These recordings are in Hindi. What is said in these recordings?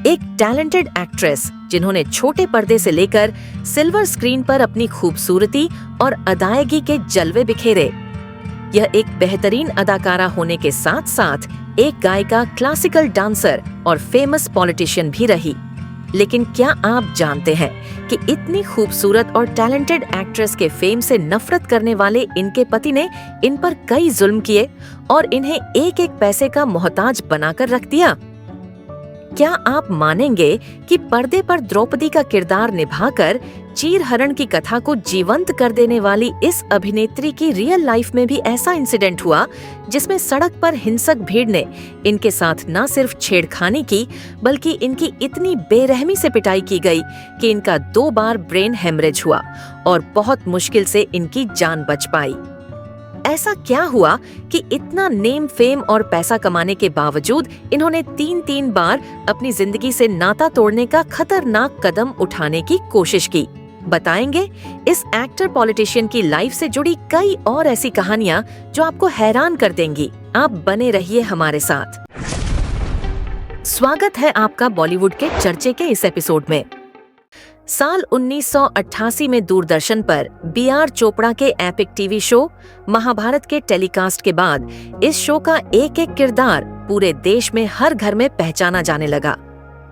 एक टैलेंटेड एक्ट्रेस जिन्होंने छोटे पर्दे से लेकर सिल्वर स्क्रीन पर अपनी खूबसूरती और अदायगी के जलवे बिखेरे। यह एक बेहतरीन अदाकारा होने के साथ साथ एक गायिका, क्लासिकल डांसर और फेमस पॉलिटिशियन भी रही। लेकिन क्या आप जानते हैं कि इतनी खूबसूरत और टैलेंटेड एक्ट्रेस के फेम से नफरत करने वाले इनके पति ने इन पर कई जुल्म किए और इन्हें एक एक पैसे का मोहताज बनाकर रख दिया। क्या आप मानेंगे कि पर्दे पर द्रौपदी का किरदार निभाकर चीरहरण की कथा को जीवंत कर देने वाली इस अभिनेत्री की रियल लाइफ में भी ऐसा इंसिडेंट हुआ जिसमें सड़क पर हिंसक भीड़ ने इनके साथ न सिर्फ छेड़खानी की बल्कि इनकी इतनी बेरहमी से पिटाई की गई कि इनका 2 बार ब्रेन हेमरेज हुआ और बहुत मुश्किल से इनकी जान बच पाई। ऐसा क्या हुआ कि इतना नेम, फेम और पैसा कमाने के बावजूद इन्होंने 3 बार अपनी जिंदगी से नाता तोड़ने का खतरनाक कदम उठाने की कोशिश की? बताएंगे इस एक्टर पॉलिटिशियन की लाइफ से जुड़ी कई और ऐसी कहानियां जो आपको हैरान कर देंगी। आप बने रहिए हमारे साथ। स्वागत है आपका बॉलीवुड के चर्चे के इस एपिसोड में। साल 1988 में दूरदर्शन पर बी.आर. चोपड़ा के एपिक टीवी शो महाभारत के टेलीकास्ट के बाद इस शो का एक एक किरदार पूरे देश में हर घर में पहचाना जाने लगा।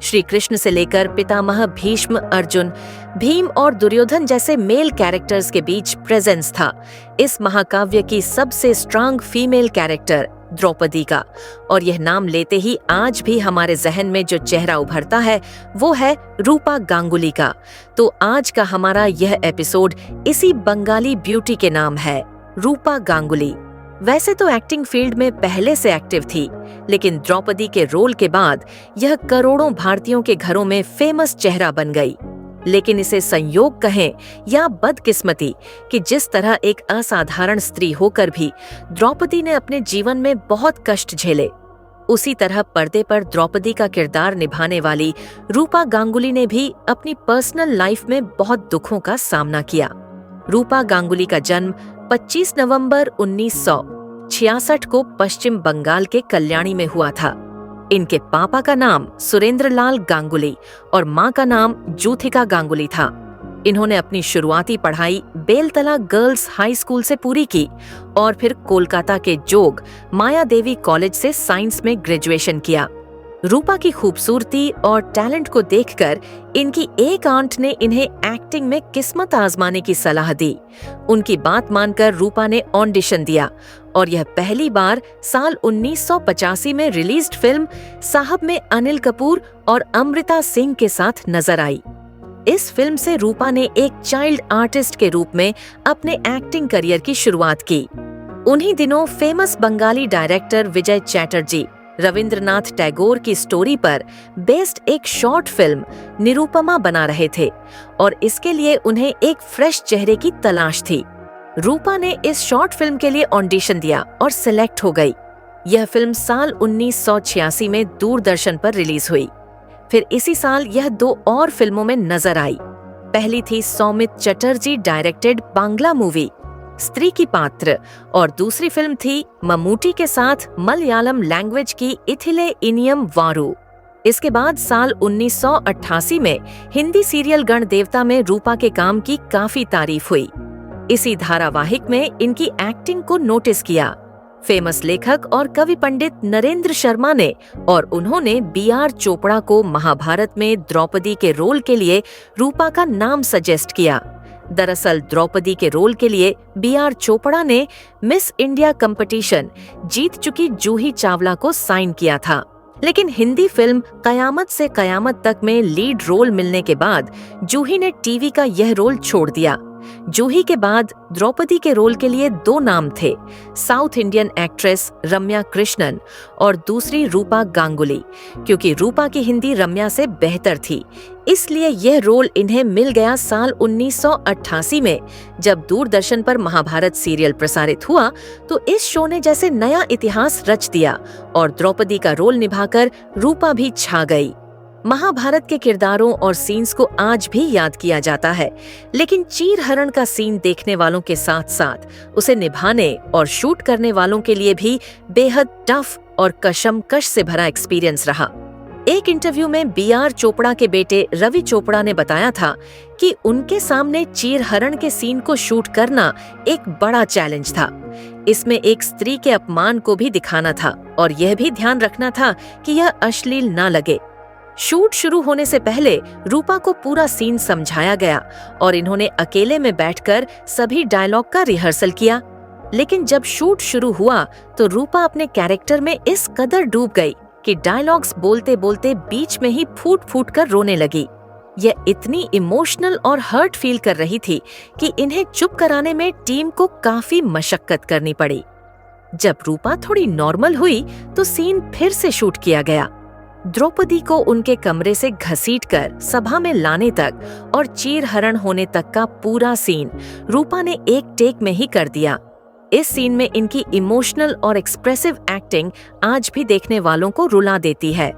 श्री कृष्ण से लेकर पितामह भीष्म, अर्जुन, भीम और दुर्योधन जैसे मेल कैरेक्टर्स के बीच प्रेजेंस था इस महाकाव्य की सबसे स्ट्रांग फीमेल कैरेक्टर द्रौपदी का। और यह नाम लेते ही आज भी हमारे जहन में जो चेहरा उभरता है वो है रूपा गांगुली का। तो आज का हमारा यह एपिसोड इसी बंगाली ब्यूटी के नाम है, रूपा गांगुली। वैसे तो एक्टिंग फील्ड में पहले से एक्टिव थी, लेकिन द्रौपदी के रोल के बाद यह करोड़ों भारतीयों के घरों में फेमस चेहरा बन गई। लेकिन इसे संयोग कहें या बदकिस्मती कि जिस तरह एक असाधारण स्त्री होकर भी द्रौपदी ने अपने जीवन में बहुत कष्ट झेले, उसी तरह पर्दे पर द्रौपदी का किरदार निभाने वाली रूपा गांगुली ने भी अपनी पर्सनल लाइफ में बहुत दुखों का सामना किया। रूपा गांगुली का जन्म 25 नवंबर 1966 को पश्चिम बंगाल के कल्याणी में हुआ था। इनके पापा का नाम सुरेंद्रलाल गांगुली और मां का नाम जूथिका गांगुली था। इन्होंने अपनी शुरुआती पढ़ाई बेलतला गर्ल्स हाई स्कूल से पूरी की और फिर कोलकाता के जोग माया देवी कॉलेज से साइंस में ग्रेजुएशन किया। रूपा की खूबसूरती और टैलेंट को देखकर इनकी एक आंट ने इन्हें एक्टिंग में किस्मत आजमाने की सलाह दी। उनकी बात मानकर रूपा ने ऑडिशन दिया और यह पहली बार साल 1985 में रिलीज्ड फिल्म साहब में अनिल कपूर और अमृता सिंह के साथ नजर आई। इस फिल्म से रूपा ने एक चाइल्ड आर्टिस्ट के रूप में अपने एक्टिंग करियर की शुरुआत की। उन्हीं दिनों फेमस बंगाली डायरेक्टर विजय चैटर्जी रविंद्रनाथ टैगोर की स्टोरी पर बेस्ड एक शॉर्ट फिल्म निरुपमा बना रहे थे और इसके लिए उन्हें एक फ्रेश चेहरे की तलाश थी। रूपा ने इस शॉर्ट फिल्म के लिए ऑडिशन दिया और सिलेक्ट हो गई। यह फिल्म साल 1986 में दूरदर्शन पर रिलीज हुई। फिर इसी साल यह 2 और फिल्मों में नजर आई। पहली थी सौमित चटर्जी डायरेक्टेड बांग्ला मूवी स्त्री की पात्र और दूसरी फिल्म थी मम्मूटी के साथ मलयालम लैंग्वेज की इथिले इनियम वारू। इसके बाद साल 1988 में हिंदी सीरियल गण देवता में रूपा के काम की काफी तारीफ हुई। इसी धारावाहिक में इनकी एक्टिंग को नोटिस किया फेमस लेखक और कवि पंडित नरेंद्र शर्मा ने और उन्होंने बी.आर. चोपड़ा को महाभारत में द्रौपदी के रोल के लिए रूपा का नाम सजेस्ट किया। दरअसल द्रौपदी के रोल के लिए बी.आर. चोपड़ा ने मिस इंडिया कंपटीशन जीत चुकी जूही चावला को साइन किया था, लेकिन हिंदी फिल्म कयामत से कयामत तक में लीड रोल मिलने के बाद जूही ने टीवी का यह रोल छोड़ दिया। जूही के बाद द्रौपदी के रोल के लिए 2 नाम थे, साउथ इंडियन एक्ट्रेस रम्या कृष्णन और दूसरी रूपा गांगुली। क्योंकि रूपा की हिंदी रम्या से बेहतर थी, इसलिए यह रोल इन्हें मिल गया साल 1988 में। जब दूरदर्शन पर महाभारत सीरियल प्रसारित हुआ तो इस शो ने जैसे नया इतिहास रच दिया और द्रौपदी का रोल निभाकर रूपा भी छा गई। महाभारत के किरदारों और सीन्स को आज भी याद किया जाता है, लेकिन चीरहरण का सीन देखने वालों के साथ साथ उसे निभाने और शूट करने वालों के लिए भी बेहद टफ और कशमकश से भरा एक्सपीरियंस रहा। एक इंटरव्यू में बी.आर. चोपड़ा के बेटे रवि चोपड़ा ने बताया था कि उनके सामने चीरहरण के सीन को शूट करना एक बड़ा चैलेंज था। इसमें एक स्त्री के अपमान को भी दिखाना था और यह भी ध्यान रखना था कि यह अश्लील न लगे। शूट शुरू होने से पहले रूपा को पूरा सीन समझाया गया और इन्होंने अकेले में बैठकर सभी डायलॉग का रिहर्सल किया। लेकिन जब शूट शुरू हुआ तो रूपा अपने कैरेक्टर में इस कदर डूब गई कि डायलॉग्स बोलते बोलते बीच में ही फूट फूट कर रोने लगी। यह इतनी इमोशनल और हर्ट फील कर रही थी कि इन्हें चुप कराने में टीम को काफी मशक्कत करनी पड़ी। जब रूपा थोड़ी नॉर्मल हुई तो सीन फिर से शूट किया गया। द्रौपदी को उनके कमरे से घसीटकर सभा में लाने तक और चीरहरण होने तक का पूरा सीन रूपा ने एक टेक में ही कर दिया। इस सीन में इनकी इमोशनल और एक्सप्रेसिव एक्टिंग आज भी देखने वालों को रुला देती है।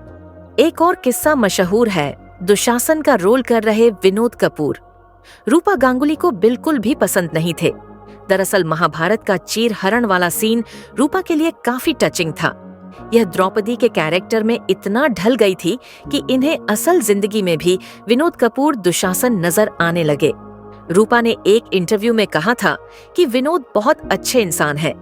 एक और किस्सा मशहूर है दुशासन का रोल कर रहे विनोद कपूर। रूपा गांगुली को बिल्कुल भी पसंद नहीं थे। दरअसल महाभारत का चीरहरण वाला सीन रूपा के लिए काफी टचिंग था। यह द्रौपदी के कैरेक्टर में इतना ढल गई थी कि इन्हें असल जिंदगी में भी विनोद कपूर दुशासन नजर आने लगे। रूपा ने एक इंटरव्यू में कहा था कि विनोद बहुत अच्छे इंसान हैं,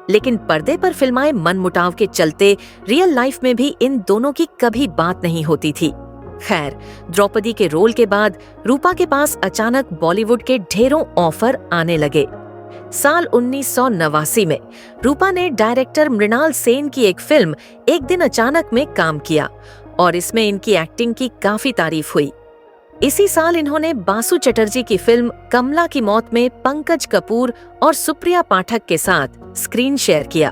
लेकिन पर्दे पर फिल्माए मनमुटाव के चलते रियल लाइफ में भी इन दोनों की कभी बात नहीं होती थी। खैर, द्रौपदी के रोल के बाद रूपा के पास अचानक बॉलीवुड के ढेरों ऑफर आने लगे। साल 1989 में रूपा ने डायरेक्टर मृणाल सेन की एक फिल्म एक दिन अचानक में काम किया और इसमें इनकी एक्टिंग की काफी तारीफ हुई। इसी साल इन्होंने बासु चटर्जी की फिल्म कमला की मौत में पंकज कपूर और सुप्रिया पाठक के साथ स्क्रीन शेयर किया।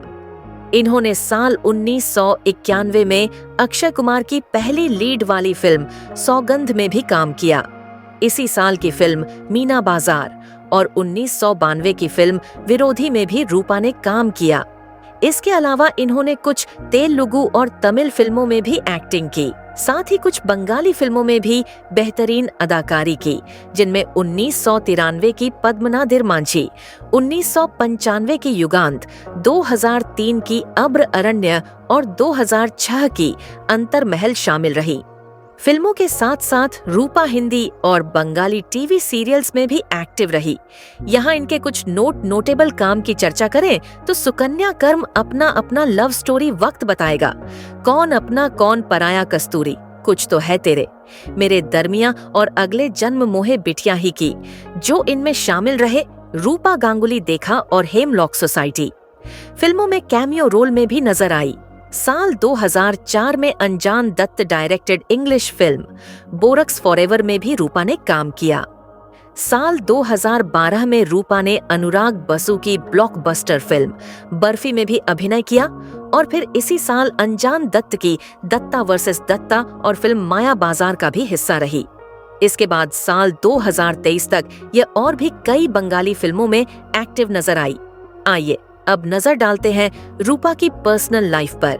इन्होंने साल 1991 में अक्षय कुमार की पहली लीड वाली फिल्म सौगंध में भी काम किया। इसी साल की फिल्म मीना बाजार और 1992 की फिल्म विरोधी में भी रूपा ने काम किया। इसके अलावा इन्होंने कुछ तेलुगु और तमिल फिल्मों में भी एक्टिंग की, साथ ही कुछ बंगाली फिल्मों में भी बेहतरीन अदाकारी की, जिनमें 1993 की पद्मनादिर मांझी, 1995 की युगांत, 2003 की अब्र अरण्य और 2006 की अंतरमहल शामिल रही। फिल्मों के साथ साथ रूपा हिंदी और बंगाली टीवी सीरियल्स में भी एक्टिव रही। यहाँ इनके कुछ नोटेबल काम की चर्चा करें तो सुकन्या कर्म अपना अपना लव स्टोरी वक्त बताएगा, कौन अपना कौन पराया कस्तूरी, कुछ तो है तेरे, मेरे दरमिया और अगले जन्म मोहे बिटिया ही की, जो इनमें शामिल रहे रूपा गांगुली देखा और हेमलॉक सोसाइटी। फिल्मों में कैमियो रोल में भी नजर आई। साल 2004 में Anjan Dutt directed English film Bow Barracks forever में भी रूपा ने काम किया। साल 2012 में रूपा ने अनुराग बसु की ब्लॉकबस्टर फिल्म बर्फी में भी अभिनय किया और फिर इसी साल अनजान दत्त की दत्ता वर्सेस दत्ता और फिल्म माया बाजार का भी हिस्सा रही। इसके बाद साल 2023 तक यह और भी कई बंगाली फिल्मों में एक्टिव नजर आई। आइए अब नजर डालते हैं रूपा की पर्सनल लाइफ पर।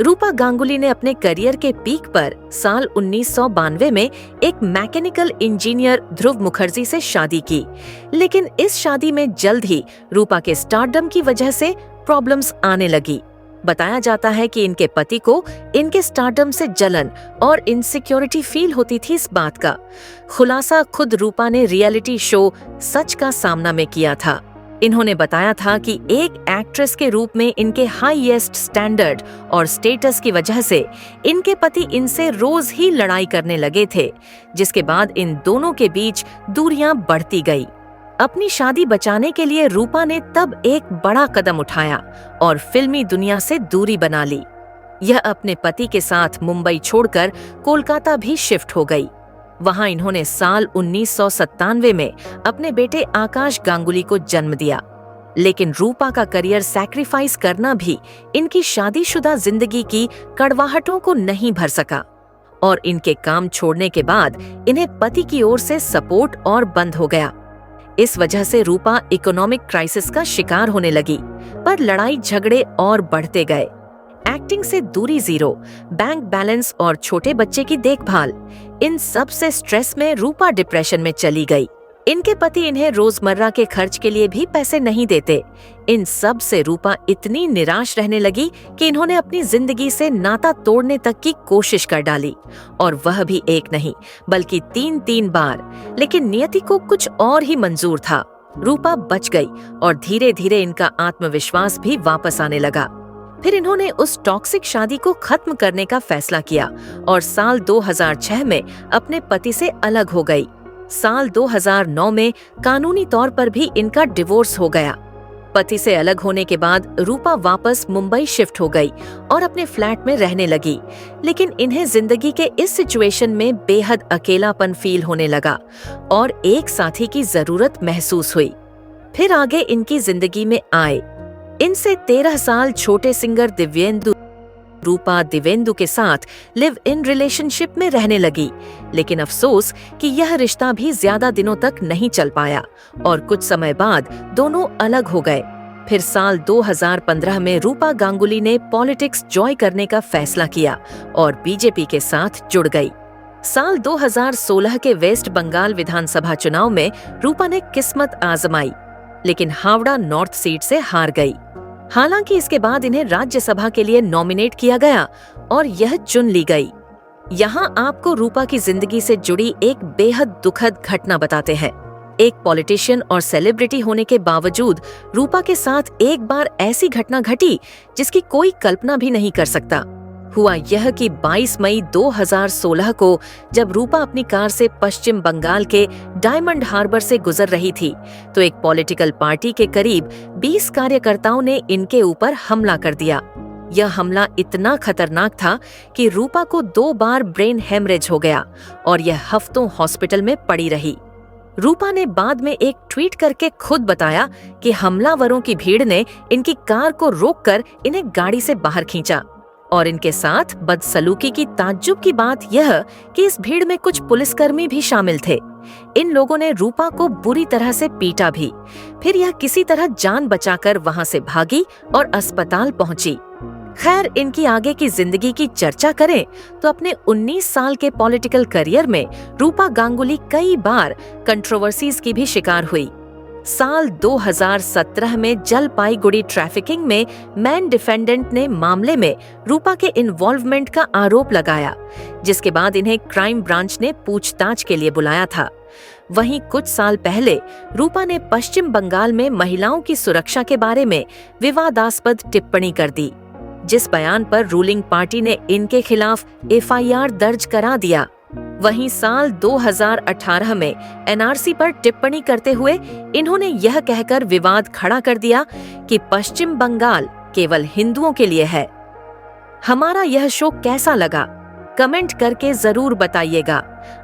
रूपा गांगुली ने अपने करियर के पीक पर साल 1992 में एक मैकेनिकल इंजीनियर ध्रुव मुखर्जी से शादी की, लेकिन इस शादी में जल्द ही रूपा के स्टारडम की वजह से प्रॉब्लम्स आने लगी। बताया जाता है कि इनके पति को इनके स्टारडम से जलन और इनसिक्योरिटी फील होती थी। इस बात का खुलासा खुद रूपा ने रियलिटी शो सच का सामना में किया था। इन्होंने बताया था कि एक एक्ट्रेस के रूप में इनके हाईएस्ट स्टैंडर्ड और स्टेटस की वजह से इनके पति इनसे रोज ही लड़ाई करने लगे थे, जिसके बाद इन दोनों के बीच दूरियां बढ़ती गई। अपनी शादी बचाने के लिए रूपा ने तब एक बड़ा कदम उठाया और फिल्मी दुनिया से दूरी बना ली। यह अपने पति के साथ मुंबई छोड़कर कोलकाता भी शिफ्ट हो गई। वहां इन्होंने साल 1997 में अपने बेटे आकाश गांगुली को जन्म दिया। लेकिन रूपा का करियर सैक्रिफाइस करना भी इनकी शादीशुदा जिंदगी की कड़वाहटों को नहीं भर सका और इनके काम छोड़ने के बाद इन्हें पति की ओर से सपोर्ट और बंद हो गया। इस वजह से रूपा इकोनॉमिक क्राइसिस का शिकार होने लगी, पर लड़ाई झगड़े और बढ़ते गए। एक्टिंग से दूरी जीरो, बैंक बैलेंस और छोटे बच्चे की देखभाल, इन सब से स्ट्रेस में रूपा डिप्रेशन में चली गई इनके पति इन्हें रोजमर्रा के खर्च के लिए भी पैसे नहीं देते। इन सब से रूपा इतनी निराश रहने लगी कि इन्होंने अपनी जिंदगी से नाता तोड़ने तक की कोशिश कर डाली, और वह भी एक नहीं बल्कि 3 बार। लेकिन नियति को कुछ और ही मंजूर था। रूपा बच गई और धीरे धीरे इनका आत्मविश्वास भी वापस आने लगा। फिर इन्होंने उस टॉक्सिक शादी को खत्म करने का फैसला किया और साल 2006 में अपने पति से अलग हो गई। साल 2009 में कानूनी तौर पर भी इनका डिवोर्स हो गया। पति से अलग होने के बाद रूपा वापस मुंबई शिफ्ट हो गई और अपने फ्लैट में रहने लगी। लेकिन इन्हें जिंदगी के इस सिचुएशन में बेहद अकेलापन फील होने लगा और एक साथी की जरूरत महसूस हुई। फिर आगे इनकी जिंदगी में आए इनसे 13 साल छोटे सिंगर दिव्येंदु। रूपा दिव्येंदु के साथ लिव इन रिलेशनशिप में रहने लगी, लेकिन अफसोस कि यह रिश्ता भी ज्यादा दिनों तक नहीं चल पाया और कुछ समय बाद दोनों अलग हो गए। फिर साल 2015 में रूपा गांगुली ने पॉलिटिक्स जॉय करने का फैसला किया और बीजेपी के साथ जुड़ गई। साल 2016 के वेस्ट बंगाल विधानसभा चुनाव में रूपा ने किस्मत आजमाई, लेकिन हावड़ा नॉर्थ सीट से हार गई। हालांकि इसके बाद इन्हें राज्यसभा के लिए नॉमिनेट किया गया और यह चुन ली गई। यहाँ आपको रूपा की जिंदगी से जुड़ी एक बेहद दुखद घटना बताते हैं। एक पॉलिटिशियन और सेलिब्रिटी होने के बावजूद रूपा के साथ एक बार ऐसी घटना घटी जिसकी कोई कल्पना भी नहीं कर सकता। हुआ यह कि 22 मई 2016 को जब रूपा अपनी कार से पश्चिम बंगाल के डायमंड हार्बर से गुजर रही थी, तो एक पॉलिटिकल पार्टी के करीब 20 कार्यकर्ताओं ने इनके ऊपर हमला कर दिया। यह हमला इतना खतरनाक था कि रूपा को 2 बार ब्रेन हेमरेज हो गया और यह हफ्तों हॉस्पिटल में पड़ी रही। रूपा ने बाद में एक ट्वीट करके खुद बताया कि हमलावरों की भीड़ ने इनकी कार को रोककर इन्हें गाड़ी से बाहर खींचा और इनके साथ बदसलूकी की ताज्जुब की बात यह कि इस भीड़ में कुछ पुलिसकर्मी भी शामिल थे। इन लोगों ने रूपा को बुरी तरह से पीटा भी। फिर यह किसी तरह जान बचाकर वहां से भागी और अस्पताल पहुंची। खैर, इनकी आगे की जिंदगी की चर्चा करें तो अपने 19 साल के पॉलिटिकल करियर में रूपा गांगुली कई बार कंट्रोवर्सीज की भी शिकार हुई। साल 2017 में जलपाईगुड़ी ट्रैफिकिंग में मैन डिफेंडेंट ने मामले में रूपा के इन्वॉल्वमेंट का आरोप लगाया, जिसके बाद इन्हें क्राइम ब्रांच ने पूछताछ के लिए बुलाया था। वहीं कुछ साल पहले रूपा ने पश्चिम बंगाल में महिलाओं की सुरक्षा के बारे में विवादास्पद टिप्पणी कर दी, जिस बयान पर रूलिंग पार्टी ने इनके खिलाफ FIR दर्ज करा दिया। वहीं साल 2018 में NRC पर टिप्पणी करते हुए इन्होंने यह कहकर विवाद खड़ा कर दिया कि पश्चिम बंगाल केवल हिंदुओं के लिए है। हमारा यह शो कैसा लगा? कमेंट करके जरूर बताइएगा।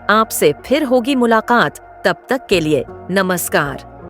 आपसे फिर होगी मुलाकात। तब तक के लिए नमस्कार।